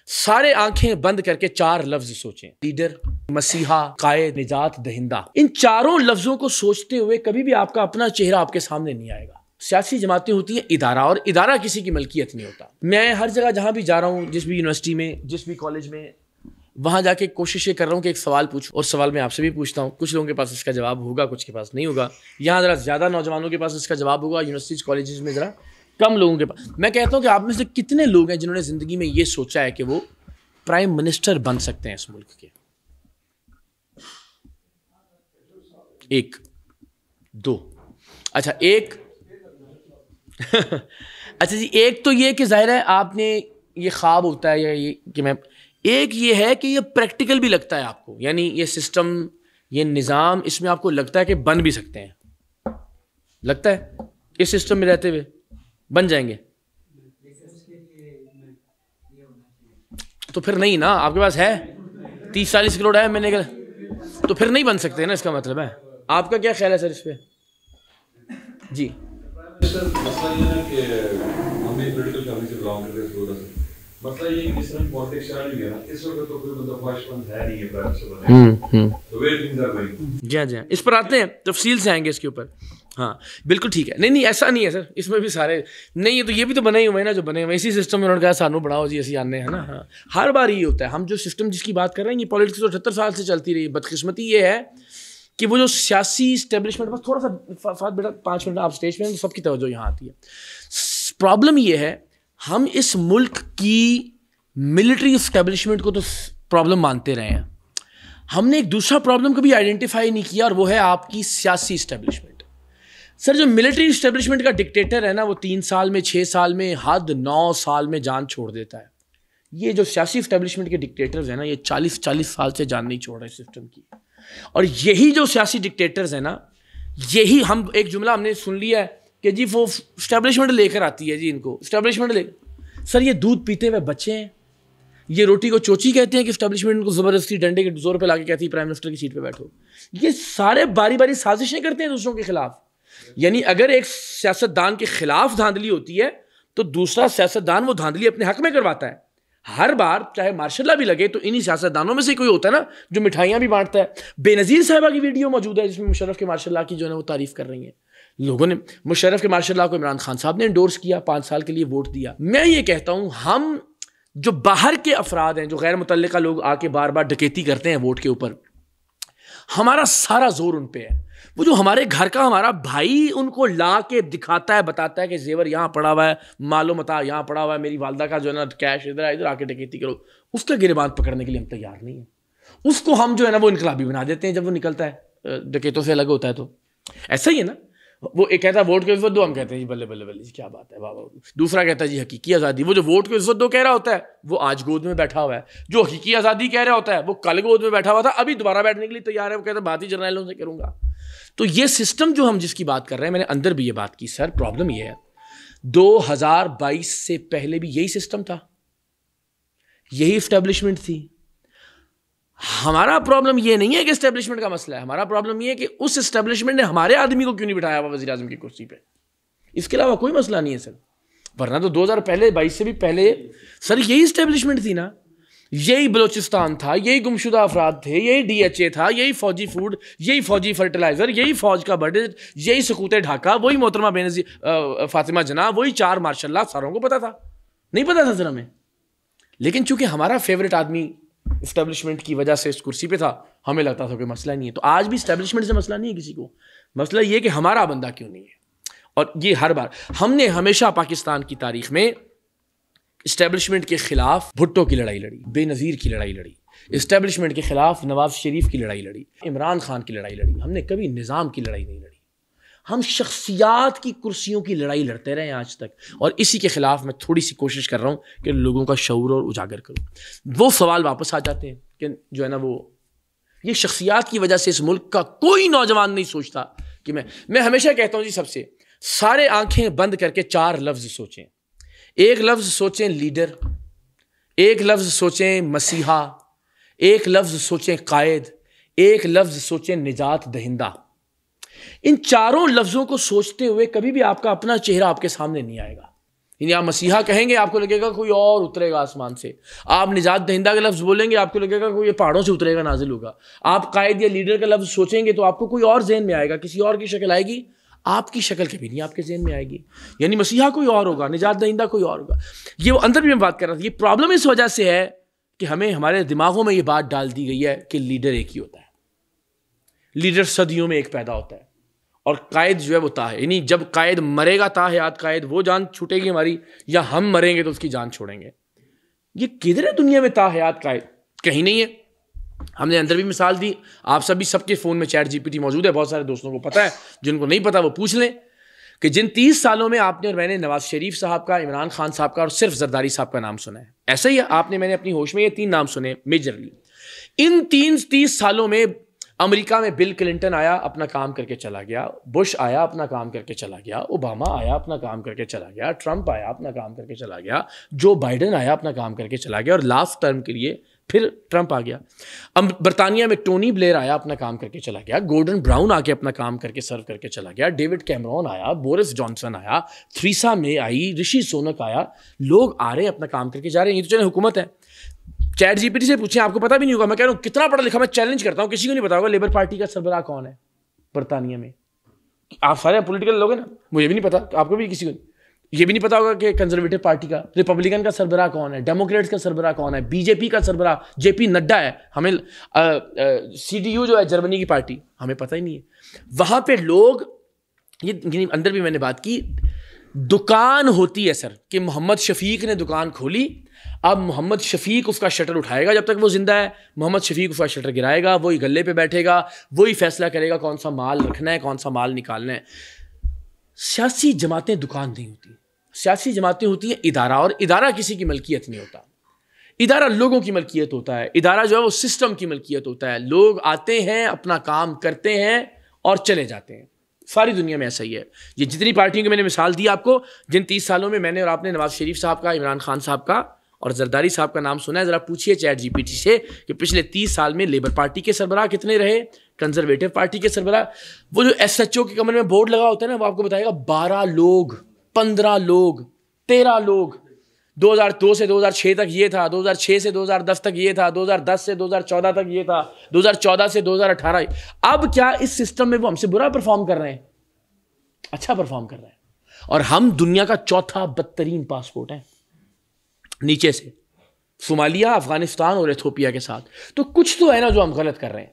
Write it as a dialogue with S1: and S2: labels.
S1: सारे आंखें बंद करके चार लफ्ज सोचें। लीडर, मसीहा, कायद, निजात दहिंदा। इन चारों लफ्जों को सोचते हुए कभी भी आपका अपना चेहरा आपके सामने नहीं आएगा। सियासी जमातें होती हैं इदारा, और इदारा किसी की मलकियत नहीं होता। मैं हर जगह जहां भी जा रहा हूं, जिस भी यूनिवर्सिटी में, जिस भी कॉलेज में, वहां जाके कोशिश ये कर रहा हूं कि एक सवाल पूछूं, और सवाल मैं आपसे भी पूछता हूं। कुछ लोगों के पास इसका जवाब होगा, कुछ के पास नहीं होगा। यहाँ जरा ज्यादा नौजवानों के पास इसका जवाब होगा, यूनिवर्सिटीज कॉलेजेस में जरा कम लोगों के पास। मैं कहता हूं कि आप में से कितने लोग हैं जिन्होंने जिंदगी में ये सोचा है कि वो प्राइम मिनिस्टर बन सकते हैं इस मुल्क के? एक, दो, अच्छा एक अच्छा जी, एक तो ये कि जाहिर है आपने ये ख्वाब होता है, या ये कि मैं, एक ये है कि ये प्रैक्टिकल भी लगता है आपको, यानी ये सिस्टम, ये निज़ाम, इसमें आपको लगता है कि बन भी सकते हैं। लगता है इस सिस्टम में रहते हुए बन जाएंगे? तो फिर नहीं ना, आपके पास है 30-40 करोड़ है, मैंने कहा तो फिर नहीं बन सकते ना, इसका मतलब है। आपका क्या ख्याल है सर इस पे? जी
S2: सर, मसला ये है कि हम भी पॉलिटिकल फैमिली से बिलोंग करते हैं, मसला ये कि इस तरह पॉलिटिक्स चल रही है ना, इस वक्त तो कोई बंदा ख्वाहिशमंद है नहीं है प्राइम मिनिस्टर बनने। तो वे थिंग्स आर गोइंग।
S1: जी, इस पर आते हैं, तफसील से आएंगे इसके ऊपर। हाँ बिल्कुल ठीक है। नहीं ऐसा नहीं है सर, इसमें भी सारे नहीं है, तो ये भी तो बने ही हुए हैं ना, जो बने हुए इसी सिस्टम में। उन्होंने कहा सानू बढ़ाओ जी, ऐसी आने, है ना। हाँ, हर बार ये होता है। हम जो सिस्टम जिसकी बात कर रहे हैं, ये पॉलिटिक्स तो 78 साल से चलती रही। बदकिस्मती ये है कि वो जो सियासी इस्टेब्लिशमेंट, बस थोड़ा सा फात बेटा 5 मिनट आप स्टेज पे हैं, तो सबकी तवज्जो यहाँ आती है। प्रॉब्लम ये है, हम इस मुल्क की मिलिट्री इस्टेब्लिशमेंट को तो प्रॉब्लम मानते रहे हैं, हमने एक दूसरा प्रॉब्लम कभी आइडेंटिफाई नहीं किया, और वो है आपकी सियासी इस्टेब्लिशमेंट। सर, जो मिलिट्री इस्टेब्लिशमेंट का डिक्टेटर है ना, वो 3 साल में, 6 साल में, हद 9 साल में जान छोड़ देता है। ये जो सियासी इस्टेब्लिशमेंट के डिक्टेटर्स हैं ना, ये 40 साल से जान नहीं छोड़ रहे सिस्टम की। और यही जो सियासी डिक्टेटर्स हैं ना, यही हम, एक जुमला हमने सुन लिया है कि जी वो इस्टेब्लिशमेंट लेकर आती है जी इनको, इस्टेब्लिशमेंट ले। सर, ये दूध पीते हुए बच्चे हैं, ये रोटी को चोची कहते हैं कि इस्टेब्लिशमेंट इनको ज़बरदस्ती डंडे के जोर पे लाके कहती है प्राइम मिनिस्टर की सीट पे बैठो। ये सारे बारी बारी साजिशें करते हैं दूसरों के खिलाफ। यानी अगर एक सियासतदान के खिलाफ धांधली होती है, तो दूसरा सियासतदान वो धांधली अपने हक में करवाता है। हर बार चाहे मार्शल भी लगे, तो इन्हीं सियासतदानों में से कोई होता है ना जो मिठाइयाँ भी बांटता है। बेनज़ीर साहिबा की वीडियो मौजूद है जिसमें मुशर्रफ के मार्शल की जो है वो तारीफ कर रही है। लोगों ने मुशर्रफ के मार्शल को इमरान खान साहब ने एंडोर्स किया, 5 साल के लिए वोट दिया। मैं ये कहता हूँ, हम जो बाहर के अफराद हैं, जो गैर मुतल्लिका लोग आके बार बार डकैती करते हैं वोट के ऊपर, हमारा सारा जोर उन पे है। वो जो हमारे घर का हमारा भाई उनको ला के दिखाता है, बताता है कि जेवर यहाँ पड़ा हुआ है, मालो मता यहाँ पड़ा हुआ है, मेरी वालदा का जो है ना कैश इधर इधर आके डकैती करो, उसका गिरबान पकड़ने के लिए हम तैयार नहीं है। उसको हम जो है ना वो इनकलाबी बना देते हैं जब वो निकलता है डकैतों से अलग होता है। तो ऐसा ही है ना, वो एक कहता है वोट को इज्जत दो, हम कहते हैं जी बल्ले बल्ले बल्ले जी क्या बात है वाह वाह। दूसरा कहता है जी हकीकी आज़ादी। वो जो वोट को इज्जत दो कह रहा होता है, वो आज गोद में बैठा हुआ है। जो हकीकी आज़ादी कह रहा होता है, वो कल गोद में बैठा हुआ था, अभी दोबारा बैठने के लिए तैयार है। वो कहता है बात ही जर्नैलों से करूंगा। तो ये सिस्टम जो हम जिसकी बात कर रहे हैं, मैंने अंदर भी ये बात की सर, प्रॉब्लम ये है 2022 से पहले भी यही सिस्टम था, यही इस्टेब्लिशमेंट थी। हमारा प्रॉब्लम ये नहीं है कि एस्टेब्लिशमेंट का मसला है, हमारा प्रॉब्लम ये है कि उस एस्टेब्लिशमेंट ने हमारे आदमी को क्यों नहीं बिठाया हुआ वज़ीर आज़म की कुर्सी पे। इसके अलावा कोई मसला नहीं है सर। वरना तो 2022 से भी पहले सर यही एस्टेब्लिशमेंट थी ना, यही बलोचिस्तान था, यही गुमशुदा अफराद थे, यही DHA था, यही फौजी फूड, यही फौजी फर्टिलाइजर, यही फौज का बजट, यही सकूत ढाका, वही मोहतरमा बेनज़ीर फातिमा जना, वही 4 मार्शल। सारों को पता था, नहीं पता था सर हमें। लेकिन चूंकि हमारा फेवरेट आदमी इस्टेब्लिशमेंट की वजह से इस कुर्सी पे था, हमें लगता था कोई मसला नहीं है। तो आज भी इस्टेब्लिशमेंट से मसला नहीं है किसी को, मसला ये कि हमारा बंदा क्यों नहीं है। और ये हर बार हमने हमेशा पाकिस्तान की तारीख में इस्टेब्लिशमेंट के खिलाफ भुट्टो की लड़ाई लड़ी, बेनज़ीर की लड़ाई लड़ी, इस्टेब्लिशमेंट के खिलाफ नवाज शरीफ की लड़ाई लड़ी, इमरान खान की लड़ाई लड़ी। हमने कभी निज़ाम की लड़ाई नहीं लड़ी। हम शख्सियात की कुर्सियों की लड़ाई लड़ते रहे आज तक, और इसी के खिलाफ मैं थोड़ी सी कोशिश कर रहा हूँ कि लोगों का शऊर और उजागर करूँ। वो सवाल वापस आ जाते हैं कि जो है ना वो ये शख्सियात की वजह से इस मुल्क का कोई नौजवान नहीं सोचता कि मैं हमेशा कहता हूँ जी सबसे, सारे आंखें बंद करके 4 लफ्ज सोचें। एक लफ्ज सोचें लीडर, एक लफ्ज सोचें मसीहा, एक लफ्ज सोचें कायद, एक लफ्ज सोचें निजात दहिंदा। इन चारों लफ्जों को सोचते हुए कभी भी आपका अपना चेहरा आपके सामने नहीं आएगा। यानी आप मसीहा कहेंगे आपको लगेगा कोई और उतरेगा आसमान से, आप निजात दहिंदा का लफ्ज़ बोलेंगे आपको लगेगा कोई पहाड़ों से उतरेगा नाजिल होगा, आप कायद या लीडर का लफ्ज़ सोचेंगे तो आपको कोई और जहन में आएगा, किसी और की शक्ल आएगी, आपकी शक्ल कभी नहीं आपके जहन में आएगी। यानी मसीहा कोई और होगा, निजात दहिंदा कोई और होगा। ये वो अंदर भी मैं बात कर रहा था, ये प्रॉब्लम इस वजह से है कि हमें हमारे दिमागों में ये बात डाल दी गई है कि लीडर एक ही होता है, लीडर सदियों में एक पैदा होता है और कायद जो है वो ता है। यानी जब कायद मरेगा ताहयात कायद, वो जान छूटेगी हमारी, या हम मरेंगे तो उसकी जान छोड़ेंगे। ये किधर है दुनिया में ताहयात कायद? कहीं नहीं है। हमने अंदर भी मिसाल दी, आप सभी सबके फ़ोन में चैट जीपीटी मौजूद है, बहुत सारे दोस्तों को पता है, जिनको नहीं पता वो पूछ लें कि जिन 30 सालों में आपने और मैंने नवाज शरीफ साहब का, इमरान खान साहब का और सिर्फ जरदारी साहब का नाम सुना है। ऐसा ही है, आपने मैंने अपनी होश में ये 3 नाम सुने मेजरली। इन 30 सालों में अमेरिका में बिल क्लिंटन आया, अपना काम करके चला गया, बुश आया, अपना काम करके चला गया, ओबामा आया, अपना काम करके चला गया, ट्रंप आया, अपना काम करके चला गया, जो बाइडन आया, अपना काम करके चला गया, और लास्ट टर्म के लिए फिर ट्रंप आ गया। बरतानिया में टोनी ब्लेयर आया, अपना काम करके चला गया, गॉर्डन ब्राउन आके अपना काम करके सर्व करके चला गया, डेविड कैमरॉन आया, बोरिस जॉनसन आया, थ्रीसा मे आई, ऋषि सोनक आया। लोग आ रहे हैं, अपना काम करके जा रहे हैं। ये तो चले हुकूमत है। चैट जीपीटी से पूछें, आपको पता भी नहीं होगा। मैं कह रहा हूँ कितना पढ़ा लिखा, मैं चैलेंज करता हूँ, किसी को नहीं पता होगा लेबर पार्टी का सरबराह कौन है बरतानिया में। आप सारे पॉलिटिकल लोग हैं ना, मुझे भी नहीं पता, आपको भी किसी को ये भी नहीं पता होगा कि कंजर्वेटिव पार्टी का, रिपब्लिकन का सरबराह कौन है, डेमोक्रेट्स का सरबराह कौन है, बीजेपी का सरबराह जेपी नड्डा है। हमें CDU जो है जर्मनी की पार्टी, हमें पता ही नहीं है। वहाँ पे लोग, ये अंदर भी मैंने बात की, दुकान होती है सर कि मोहम्मद शफीक ने दुकान खोली, अब मोहम्मद शफीक उसका शटर उठाएगा, जब तक वो जिंदा है मोहम्मद शफीक उसका शटर गिराएगा, वही गले पे बैठेगा, वही फैसला करेगा कौन सा माल रखना है, कौन सा माल निकालना है। सियासी जमातें दुकान नहीं होती, सियासी जमातें होती हैं इदारा, और इदारा किसी की मलकियत नहीं होता। इदारा लोगों की मलकियत होता है। इदारा जो है वो सिस्टम की मलकियत होता है। लोग आते हैं, अपना काम करते हैं और चले जाते हैं। सारी दुनिया में ऐसा ही है। ये जितनी पार्टियों की मैंने मिसाल दी आपको, जिन 30 सालों में मैंने और आपने नवाज शरीफ साहब का, इमरान खान साहब का और जरदारी साहब का नाम सुना है, ज़रा पूछिए चैट जीपीटी से कि पिछले 30 साल में लेबर पार्टी के सरबराह कितने रहे, कंजर्वेटिव पार्टी के सरबराह। वो जो SHO के कमरे में बोर्ड लगा होता है ना, वो आपको बताएगा 12 लोग, 15 लोग, 13 लोग। 2002 से 2006 तक ये था, 2006 से 2010 तक ये था, 2010 से 2014 तक ये था, 2014 से 2018। अब क्या इस सिस्टम में वो हमसे बुरा परफॉर्म कर रहे हैं? अच्छा परफॉर्म कर रहे हैं। और हम दुनिया का चौथा बदतरीन पासपोर्ट है नीचे से, सोमालिया, अफगानिस्तान और इथियोपिया के साथ। तो कुछ तो है ना जो हम गलत कर रहे हैं।